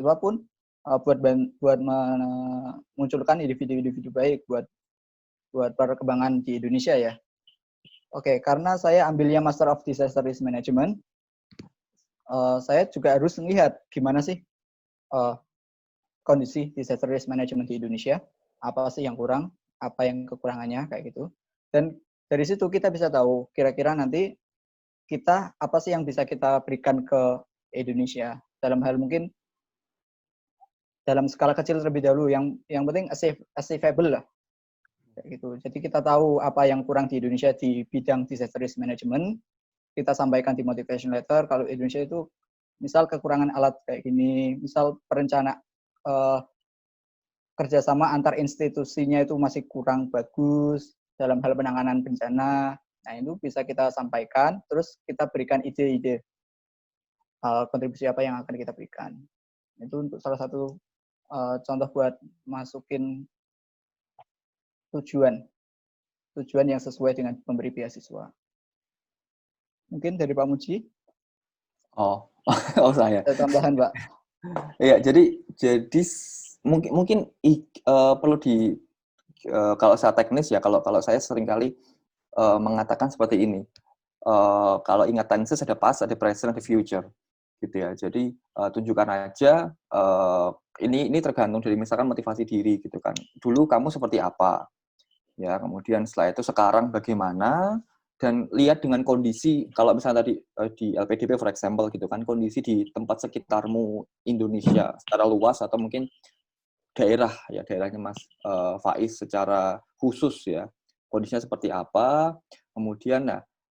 mahasiswa pun buat memunculkan individu-individu baik buat perkembangan di Indonesia ya. Oke, karena saya ambilnya Master of Disaster Risk Management, saya juga harus melihat gimana sih kondisi disaster risk management di Indonesia, apa sih yang kurang, apa yang kekurangannya kayak gitu. Dan dari situ kita bisa tahu kira-kira nanti kita apa sih yang bisa kita berikan ke Indonesia dalam hal mungkin dalam skala kecil terlebih dahulu, yang penting achievable lah. Gitu. Jadi kita tahu apa yang kurang di Indonesia di bidang disaster risk management, kita sampaikan di motivation letter kalau Indonesia itu misal kekurangan alat kayak gini, misal kerjasama antar institusinya itu masih kurang bagus dalam hal penanganan bencana. Nah itu bisa kita sampaikan, terus kita berikan ide-ide kontribusi apa yang akan kita berikan. Itu untuk salah satu contoh buat masukin tujuan yang sesuai dengan pemberi beasiswa. Mungkin dari Pak Muji. Oh saya. Ada tambahan, Pak? Ya, jadi mungkin perlu kalau saya teknis ya, kalau saya seringkali mengatakan seperti ini. Kalau ingat tenses ada past, ada present, ada future, gitu ya. Jadi tunjukkan aja. Ini tergantung dari misalkan motivasi diri, gitu kan. Dulu kamu seperti apa? Ya, kemudian setelah itu sekarang bagaimana, dan lihat dengan kondisi, kalau misalnya tadi di LPDP for example gitu kan, kondisi di tempat sekitarmu Indonesia secara luas atau mungkin daerahnya Mas Faiz secara khusus ya, kondisinya seperti apa, kemudian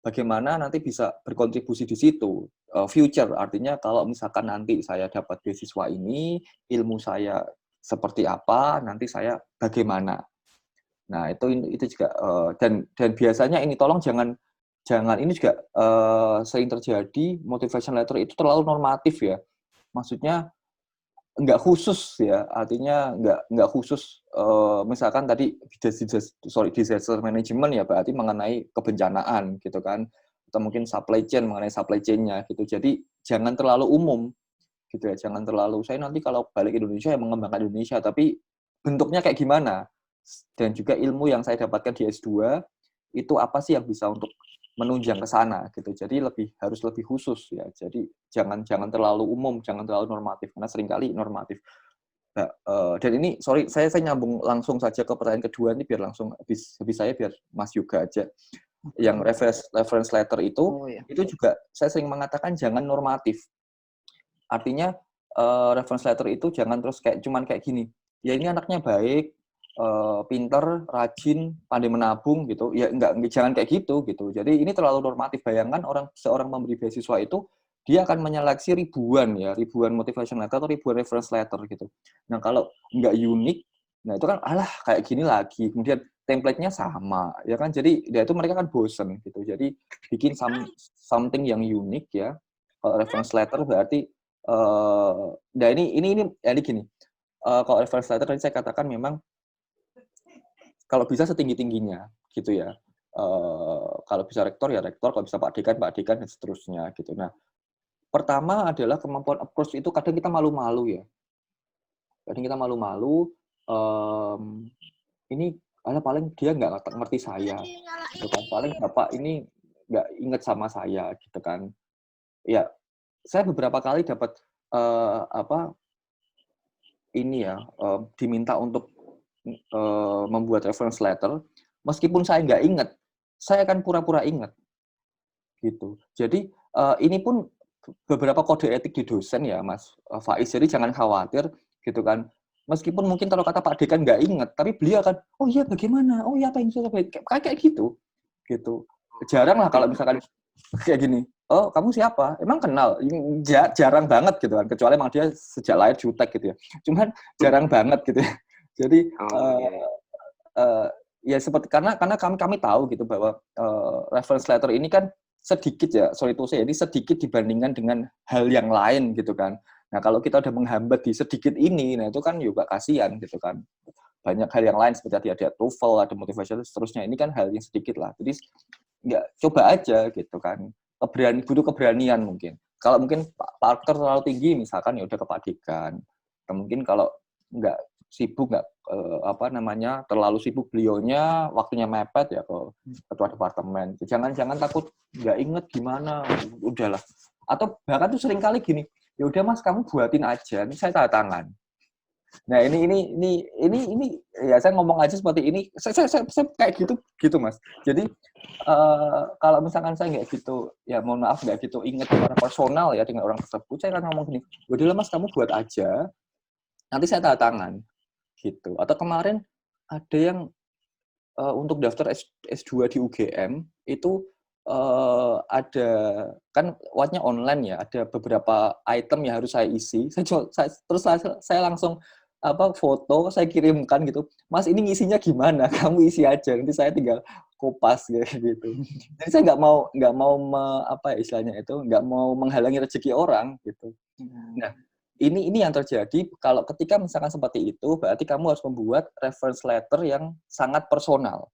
bagaimana nanti bisa berkontribusi di situ. Future artinya kalau misalkan nanti saya dapat beasiswa ini, ilmu saya seperti apa, nanti saya bagaimana. Nah, itu juga dan biasanya ini tolong jangan ini juga sering terjadi motivation letter itu terlalu normatif ya. Maksudnya nggak khusus ya, artinya nggak khusus misalkan tadi disaster management ya berarti mengenai kebencanaan gitu kan, atau mungkin supply chain mengenai supply chain-nya gitu. Jadi jangan terlalu umum gitu ya, jangan terlalu saya nanti kalau balik Indonesia ya mengembangkan Indonesia, tapi bentuknya kayak gimana, dan juga ilmu yang saya dapatkan di S2 itu apa sih yang bisa untuk menunjang ke sana gitu. Jadi harus lebih khusus ya. Jadi jangan terlalu umum, jangan terlalu normatif karena seringkali normatif. Nah, dan ini saya nyambung langsung saja ke pertanyaan kedua ini biar langsung habis saya biar Mas Yoga aja. Yang reference letter itu juga saya sering mengatakan jangan normatif. Artinya reference letter itu jangan terus cuman kayak gini. Ya ini anaknya baik, pinter, rajin, pandai menabung gitu. Ya jangan kayak gitu. Jadi ini terlalu normatif. Bayangkan seorang memberi beasiswa itu dia akan menyeleksi ribuan motivation letter atau ribuan reference letter gitu. Nah, kalau nggak unik, nah itu kan kayak gini lagi. Kemudian template-nya sama, ya kan? Jadi ya itu mereka kan bosen gitu. Jadi bikin something yang unik ya. Kalau reference letter berarti nah ini gini. Kalau reference letter tadi saya katakan memang kalau bisa setinggi-tingginya gitu ya. Kalau bisa rektor ya rektor, kalau bisa Pak Dekan dan seterusnya gitu. Nah, pertama adalah kemampuan approach itu kadang kita malu-malu ya. Kadang kita malu-malu. Ini paling dia nggak ngerti saya, gitu kan. Paling bapak ini nggak inget sama saya, gitu kan. Ya, saya beberapa kali dapat diminta untuk membuat reference letter, meskipun saya nggak inget, saya akan pura-pura inget, gitu. Jadi ini pun beberapa kode etik di dosen ya, Mas Faiz. Jadi jangan khawatir, gitu kan. Meskipun mungkin kalau kata Pak Dekan nggak inget, tapi beliau kan, oh iya bagaimana, oh iya apa yang sudah baik, kayak gitu. Jarang lah kalau misalkan kayak gini. Oh, kamu siapa? Emang kenal? Jarang banget gitu kan. Kecuali emang dia sejak lahir jutek gitu ya. Cuman jarang banget gitu ya. Jadi ya seperti karena kami tahu gitu bahwa reference letter ini kan sedikit ya, ini sedikit dibandingkan dengan hal yang lain gitu kan. Nah, kalau kita udah menghambat di sedikit ini, nah itu kan juga kasihan gitu kan. Banyak hal yang lain seperti ada TOEFL, ada motivation seterusnya. Ini kan hal yang sedikit lah. Jadi nggak coba aja gitu kan. Butuh keberanian mungkin. Kalau mungkin Parker terlalu tinggi misalkan ya udah ke Pak Dekan. Mungkin kalau nggak sibuk, nggak terlalu sibuk beliaunya, waktunya mepet ya ke ketua departemen. Jangan takut nggak inget gimana, udahlah. Atau bahkan tuh sering kali gini, ya udah Mas kamu buatin aja, ini saya tanda tangan. Nah ini ya saya ngomong aja seperti ini, saya kayak gitu Mas. Jadi kalau misalkan saya nggak gitu, ya mohon maaf nggak gitu inget secara personal ya dengan orang tersebut, saya akan ngomong gini, udahlah Mas kamu buat aja, nanti saya tanda tangan gitu. Atau kemarin ada yang untuk daftar S2 di UGM itu ada kan wattnya online ya, ada beberapa item yang harus saya isi. Saya langsung foto saya kirimkan gitu. Mas ini ngisinya gimana? Kamu isi aja, nanti saya tinggal kopas gitu. Jadi saya nggak mau istilahnya itu nggak mau menghalangi rezeki orang gitu. Nah ini yang terjadi kalau ketika misalkan seperti itu, berarti kamu harus membuat reference letter yang sangat personal.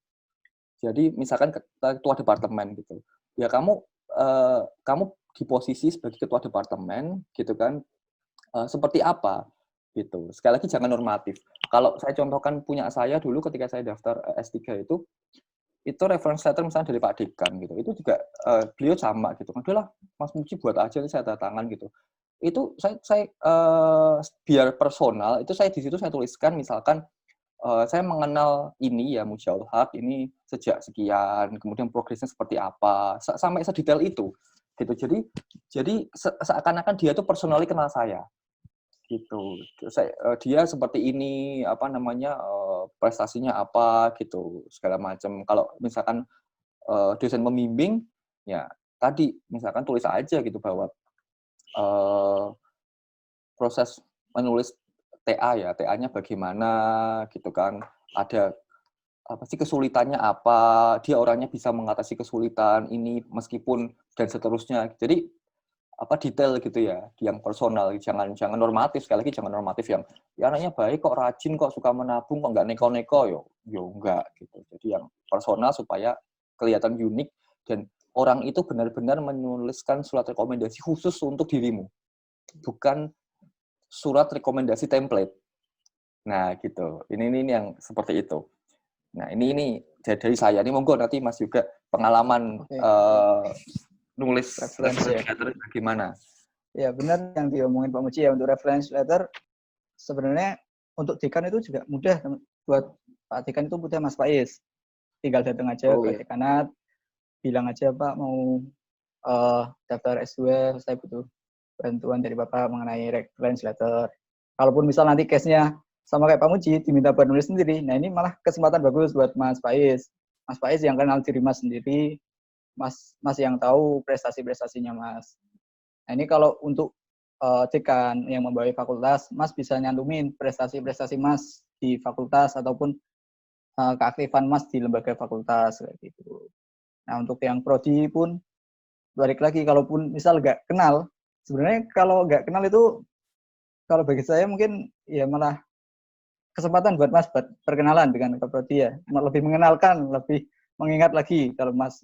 Jadi misalkan ketua departemen gitu, ya kamu di posisi sebagai ketua departemen gitu kan, seperti apa gitu. Sekali lagi jangan normatif. Kalau saya contohkan punya saya dulu ketika saya daftar S3 itu reference letter misalnya dari Pak Dekan gitu, itu juga beliau sama gitu. Udahlah Mas Muji buat aja, saya tanda tangan gitu. Itu saya biar personal, itu saya di situ saya tuliskan misalkan saya mengenal ini ya Mujaul Haq ini sejak sekian, kemudian progresnya seperti apa, sampai sedetail itu gitu. Jadi seakan-akan dia tuh personally kenal saya gitu. Dia seperti ini prestasinya apa gitu segala macam. Kalau misalkan dosen membimbing ya tadi misalkan tulis aja gitu bahwa proses menulis TA ya, TA-nya bagaimana gitu kan. Ada apa sih kesulitannya apa, dia orangnya bisa mengatasi kesulitan ini meskipun dan seterusnya. Jadi detail gitu ya, yang personal, jangan normatif, sekali lagi jangan normatif yang ya anaknya baik kok, rajin kok, suka menabung kok, nggak neko-neko yo enggak gitu. Jadi yang personal supaya kelihatan unik dan orang itu benar-benar menuliskan surat rekomendasi khusus untuk dirimu, bukan surat rekomendasi template. Nah gitu, ini yang seperti itu. Nah ini dari saya, ini monggo nanti Mas juga pengalaman nulis reference letter gimana? Ya benar yang diomongin Pak Muji ya, untuk reference letter sebenarnya untuk dekan itu juga mudah, buat Pak Dekan itu mudah Mas Faiz. Tinggal datang aja ke dekanat, bilang aja Pak mau daftar S2, saya butuh bantuan dari Bapak mengenai reference letter. Kalaupun misal nanti case-nya sama kayak Pak Muji, diminta buat nulis sendiri, nah ini malah kesempatan bagus buat Mas Faiz. Mas Faiz yang kenal diri Mas sendiri, Mas yang tahu prestasi-prestasinya Mas. Nah ini kalau untuk dekan yang membawahi fakultas, Mas bisa nyantumin prestasi-prestasi Mas di fakultas ataupun keaktifan Mas di lembaga fakultas kayak gitu. Nah untuk yang prodi pun balik lagi, kalaupun misal nggak kenal, sebenarnya kalau nggak kenal itu kalau bagi saya mungkin ya malah kesempatan buat Mas buat perkenalan dengan prodi ya, lebih mengenalkan, lebih mengingat lagi kalau Mas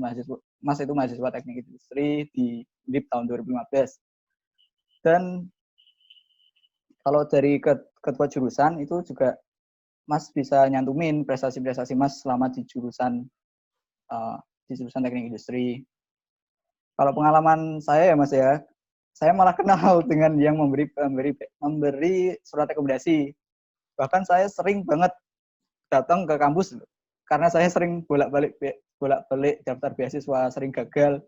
itu mahasiswa teknik industri di UNDIP tahun 2015. Dan kalau dari ketua jurusan itu juga Mas bisa nyantumin prestasi-prestasi Mas selama di jurusan teknik industri. Kalau pengalaman saya ya Mas ya, saya malah kenal dengan yang memberi surat rekomendasi. Bahkan saya sering banget datang ke kampus karena saya sering bolak-balik daftar beasiswa, sering gagal.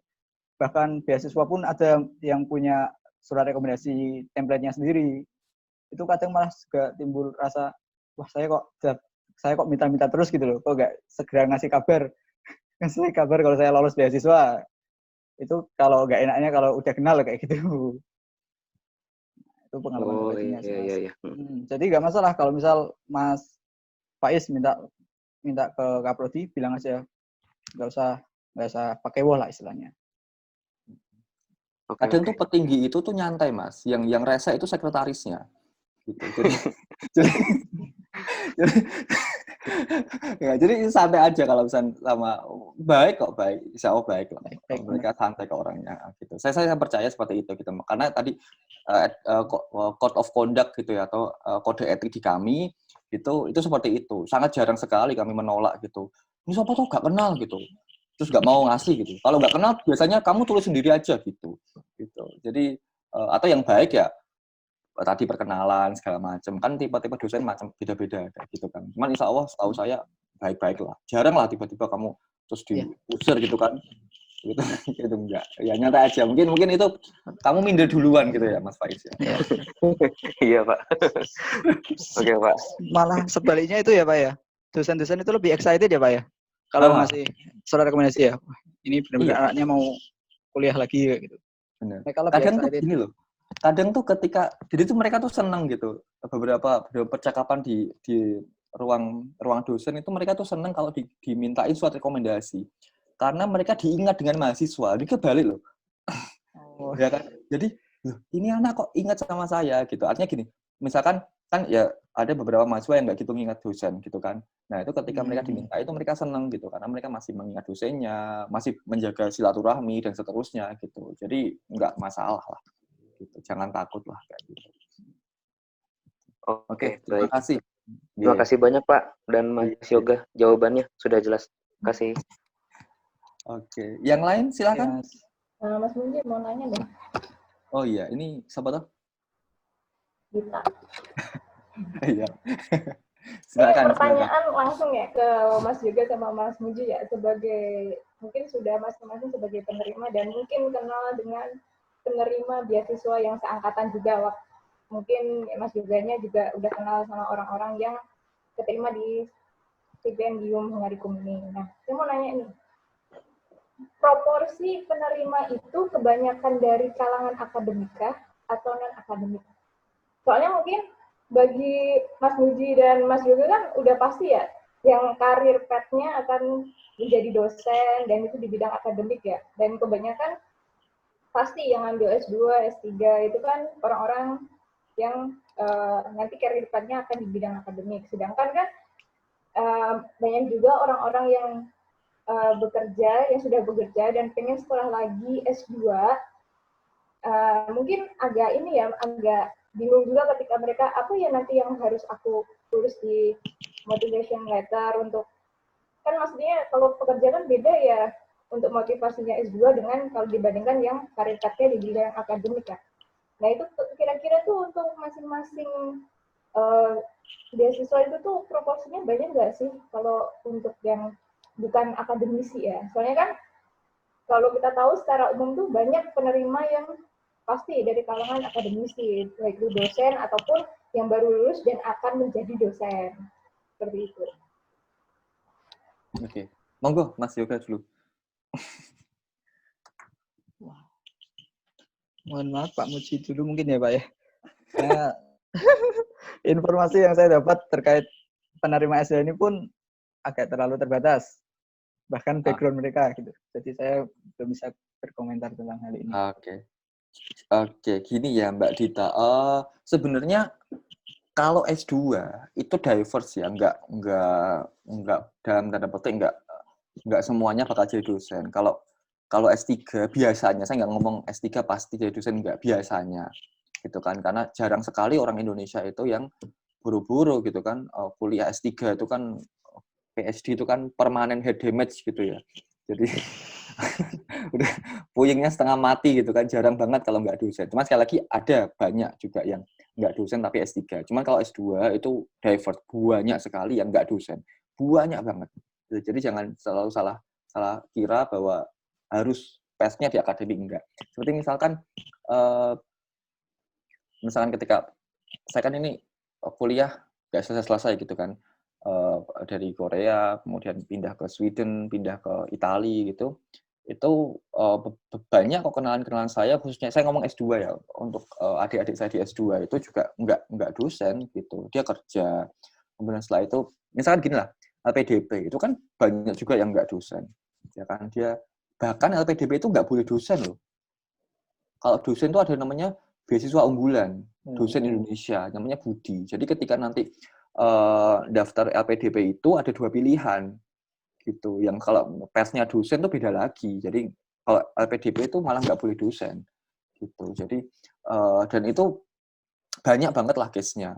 Bahkan beasiswa pun ada yang punya surat rekomendasi template-nya sendiri. Itu kadang malah juga timbul rasa, wah saya kok minta-minta terus gitu loh, kok nggak segera ngasih kabar kalau saya lolos beasiswa. Itu kalau nggak enaknya kalau udah kenal kayak gitu. Itu pengalaman pribadinya sih Mas. Iya. Jadi nggak masalah kalau misal Mas Faiz minta ke Kaprodi, bilang aja, nggak usah pakai wall lah istilahnya. Kadang tuh petinggi itu tuh nyantai Mas, yang rese itu sekretarisnya gitu. Jadi Ya, jadi santai aja kalau misalnya sama baik kok, baik, insya Allah baik lah. Baik, Mereka santai ke orangnya gitu. Saya percaya seperti itu gitu. Karena tadi code of conduct gitu ya, atau kode etik di kami itu seperti itu. Sangat jarang sekali kami menolak gitu. Ini siapa tuh gak kenal gitu. Terus gak mau ngasih gitu. Kalau gak kenal biasanya kamu tulis sendiri aja gitu. Gitu. Jadi atau yang baik ya tadi perkenalan segala macam, kan tipe-tipe dosen macam beda-beda kayak gitu kan. Cuman insya Allah setahu saya baik-baik lah. Jarang lah tiba-tiba kamu terus Iya. diusir gitu kan. Gitu, gitu enggak. Ya nyata aja. Mungkin itu kamu minder duluan gitu ya Mas Faiz ya. Iya. Iya, Pak. Oke, Pak. Malah sebaliknya itu ya Pak ya. Dosen-dosen itu lebih excited ya Pak ya. Kalau ngasih surat rekomendasi ya. Wah, ini benar-benar anaknya mau kuliah lagi gitu. Benar. Mereka lebih Kadang tuh excited. gini loh. Kadang tuh ketika jadi tuh mereka tuh senang gitu. Beberapa percakapan di ruang dosen itu mereka tuh senang kalau dimintain surat rekomendasi. Karena mereka diingat dengan mahasiswa. Ini kebalik loh. Oh. Ya kan? Jadi, loh, ini anak kok ingat sama saya gitu. Artinya gini, misalkan kan ya ada beberapa mahasiswa yang nggak gitu mengingat dosen gitu kan. Nah itu ketika mereka diminta itu mereka senang gitu karena mereka masih mengingat dosennya, masih menjaga silaturahmi dan seterusnya gitu. Jadi nggak masalah lah. Gitu. Jangan takut lah kayak gitu. Oke, terima baik. kasih. Terima kasih banyak Pak dan Mas Yoga, jawabannya sudah jelas. Terima kasih. Oke, yang lain silakan. Mas Munjir mau nanya deh. Oh iya, ini siapa tuh? Gita. Iya. Silakan. Pertanyaan langsung ya ke Mas Yoga sama Mas Munjir ya, sebagai mungkin sudah masing-masing sebagai penerima dan mungkin kenal dengan penerima beasiswa yang seangkatan juga. Mungkin Mas Yoganya juga udah kenal sama orang-orang yang keterima di stipendium Hungarikum ini. Nah, saya mau nanya nih, proporsi penerima itu kebanyakan dari kalangan akademika atau non-akademik? Soalnya mungkin bagi Mas Muji dan Mas Yoga kan udah pasti ya, yang karir path-nya akan menjadi dosen, dan itu di bidang akademik ya. Dan kebanyakan pasti yang ambil S2, S3 itu kan orang-orang yang nanti karir path-nya akan di bidang akademik. Sedangkan kan banyak juga orang-orang yang bekerja, yang sudah bekerja dan pengen sekolah lagi S2, mungkin agak ini ya, agak bingung juga ketika mereka, apa ya nanti yang harus aku tulis di motivation letter untuk, kan maksudnya kalau pekerja kan beda ya untuk motivasinya S2 dengan kalau dibandingkan yang karir path-nya di bidang akademik ya. Nah itu kira-kira tuh untuk masing-masing beasiswa itu tuh proporsinya banyak nggak sih kalau untuk yang bukan akademisi ya? Soalnya kan kalau kita tahu secara umum tuh banyak penerima yang pasti dari kalangan akademisi, baik itu dosen ataupun yang baru lulus dan akan menjadi dosen. Seperti itu. Oke. Monggo Mas Yoga dulu. Mohon maaf Pak Muji dulu mungkin ya Pak ya. Informasi yang saya dapat terkait penerima S2 ini pun agak terlalu terbatas. Bahkan background mereka gitu. Jadi saya belum bisa berkomentar tentang hal ini. Oke, gini ya Mbak Dita. Sebenarnya kalau S2 itu diverse ya, enggak dalam tanda petik enggak semuanya bakal jadi dosen. Kalau S3 biasanya, saya nggak ngomong S3 pasti jadi dosen, enggak, biasanya gitu kan, karena jarang sekali orang Indonesia itu yang buru-buru gitu kan, kuliah S3 itu kan, PhD itu kan permanent head damage gitu ya, jadi udah puyengnya setengah mati gitu kan, jarang banget kalau nggak dosen. Cuma sekali lagi ada banyak juga yang nggak dosen tapi S3. Cuman kalau S2 itu divert, banyak sekali yang nggak dosen, banyak banget. Jadi jangan selalu salah kira bahwa harus path-nya di akademik, enggak. Seperti misalkan ketika saya kan ini kuliah nggak selesai gitu kan, dari Korea kemudian pindah ke Sweden, pindah ke Italia gitu, itu banyak kok kenalan saya, khususnya saya ngomong S2 ya, untuk adik-adik saya di S2 itu juga nggak dosen gitu, dia kerja. Kemudian setelah itu misalkan gini lah, LPDP itu kan banyak juga yang nggak dosen ya kan, dia bahkan LPDP itu nggak boleh dosen loh. Kalau dosen itu ada namanya beasiswa unggulan dosen Indonesia, namanya Budi. Jadi ketika nanti daftar LPDP itu ada 2 pilihan gitu. Yang kalau persnya dosen tuh beda lagi. Jadi kalau LPDP itu malah nggak boleh dosen gitu. Jadi dan itu banyak banget lah case-nya.